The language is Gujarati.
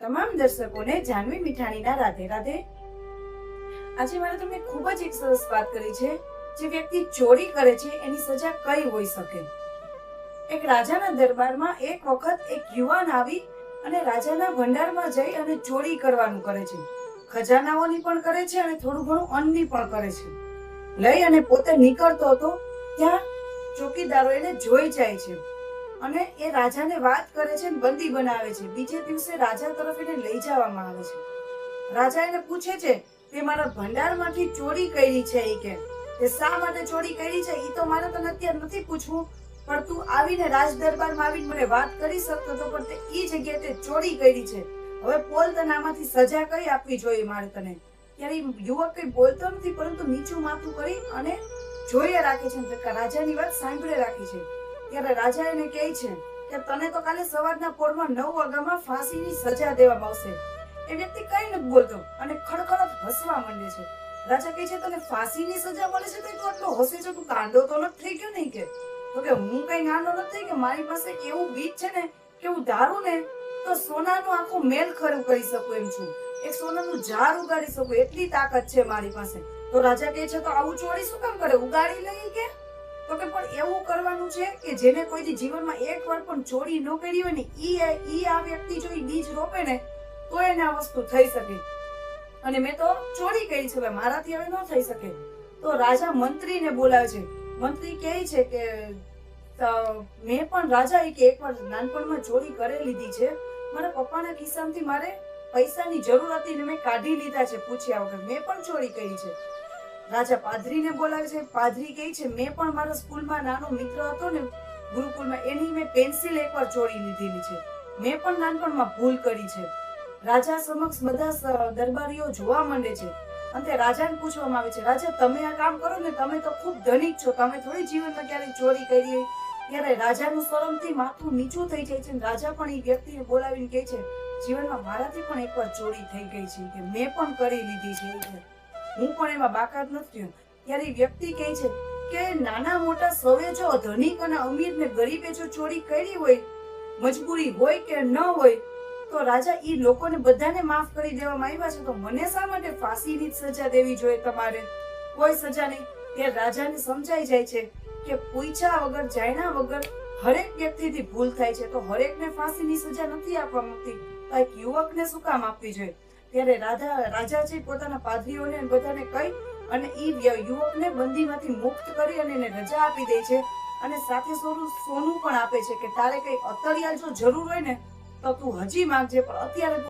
તમામ દર્શકોને જાનવી મીઠાણીના રાધે રાધે। આજે મારે તમને ખૂબ જ એક સરસ વાત કરી છે। જે વ્યક્તિ ચોરી કરે છે એની સજા કઈ હોઈ શકે। એક રાજાના દરબારમાં એક વખત એક યુવાન આવી અને રાજાના ભંડારમાં જઈ અને ચોરી કરવાનું કરે છે। ખજાનાઓની પણ કરે છે અને થોડું ઘણું અન્નની પણ કરે છે। લઈ અને પોતે નીકળતો હતો ત્યાં ચોકીદારો એને જોઈ જાય છે અને એ રાજાને વાત કરે છે અને બંદી બનાવે છે। બીજે દિવસે રાજા તરફ એને લઈ જવામાં આવે છે। રાજા એને પૂછે છે તે મારા ભંડારમાંથી ચોરી કરી છે કે શા માટે ચોરી કરી છે એ તો મારે તને અત્યારે નથી પૂછવું, પણ તું આવીને રાજ દરબારમાં આવીને મને વાત કરી શકતો તો, પણ તે ઈ જગ્યાએ તે ચોરી કરી છે। હવે બોલ તને આમાંથી સજા કઈ આપવી જોઈએ મારે તને। ત્યારે યુવક કઈ બોલતો નથી, પરંતુ નીચું માથું કરી અને જોઈએ રાખે છે। રાજાની વાત સાંભળે રાખી છે। ત્યારે રાજા એને કહે છે કે તને તો કાલે સવારના પોરમાં 9 વાગ્યામાં ફાંસીની સજા દેવામાં આવશે। એ વ્યક્તિ કઈ નથી બોલતો અને ખડખડ હસવા માંડે છે। રાજા કહે છે તને ફાંસીની સજા મળે છે તો તું આટલો હસે છે, તું કાંડો તો નથી થઈ ગયો નહીં કે? તો કે હું કઈ ગાંડો નથી કે મારી પાસે એવું બીજ છે ને કે હું ધારું ને તો સોનાનો આખો મેલ ખરું કરી શકું એમ છું। એક સોનાનું ઝાડ ઉગાડી શકું એટલી તાકાત છે મારી પાસે। તો રાજા કહે છે તો આવું ચોરી શું કામ કરે, ઉગાડી લઈ કે? તો કે પણ એવું કરવાનું છે કે જેને કોઈ જીવનમાં એકવાર પણ ચોરી ન કરી હોય ને ઈ આ વ્યક્તિ જો બીજ રોપે ને તો એને આ વસ્તુ થઈ શકે। અને મેં તો ચોરી કરી છે, મારાથી હવે ન થઈ શકે। તો રાજા મંત્રીને બોલાવે છે। મંત્રી કહે છે કે મેં પણ રાજા કે એકવાર નાનપણમાં ચોરી કરી લીધી છે। મારા પપ્પાના ખિસ્સામાંથી મારે પૈસાની જરૂર હતી ને મેં કાઢી લીધા છે પૂછ્યા વગર, મેં પણ ચોરી કરી છે। રાજા પાદરીને બોલાવે છે। પાદરી કહે છે મેં પણ મારા સ્કૂલમાં નાનો મિત્ર હતો ને ગુરુકુળમાં, એની મેં પેન્સિલ એકવાર ચોરી લીધેલી છે। મેં પણ નાનપણમાં ભૂલ કરી છે। રાજા સમક્ષ બધા દરબારીઓ જોવા માંડે છે। અંતે રાજાને પૂછવામાં આવે છે રાજા તમે આ કામ કરો ને, તમે તો ખૂબ ધનિક છો, તમે થોડી જીવનમાં ક્યારેય ચોરી કરી? ત્યારે રાજાનું શરમથી માથું નીચું થઈ જાય છે। રાજા પણ એ વ્યક્તિને બોલાવીને કહે છે જીવનમાં મારાથી પણ એકવાર ચોરી થઈ ગઈ છે કે મેં પણ કરી લીધી છે, હું પણ એમાં બાકાત નથી। ત્યારે વ્યક્તિ કહે છે કે નાના મોટા સૌએ જો ધનિક અને અમીર ને ગરીબે જો ચોરી કરી હોય, મજબૂરી હોય કે ન હોય, તો રાજા ઈ લોકોને બધાને માફ કરી દેવામાં આવ્યા છે, તો મને શા માટે ફાંસીની સજા દેવી જોઈએ તમારે? કોઈ સજા નહીં। ત્યારે રાજાને સમજાઈ જાય છે કે પૂછ્યા વગર જાણ્યા વગર હરેક વ્યક્તિથી ભૂલ થાય છે, તો હરેકને ફાંસીની સજા નથી આપવા માંગતી, તો એક યુવકને શું કામ આપવી જોઈએ? ત્યારે રાજા છે પોતાના પાદરીઓને બધાને કહી અને ઈ યુવકને બંદીમાંથી મુક્ત કરી અને એને રજા આપી દે છે અને સાથે સોનું પણ આપે છે કે તારે કઈ અત્યારે જો જરૂર હોય ને તો તું હજી માંગજે, પણ અત્યારે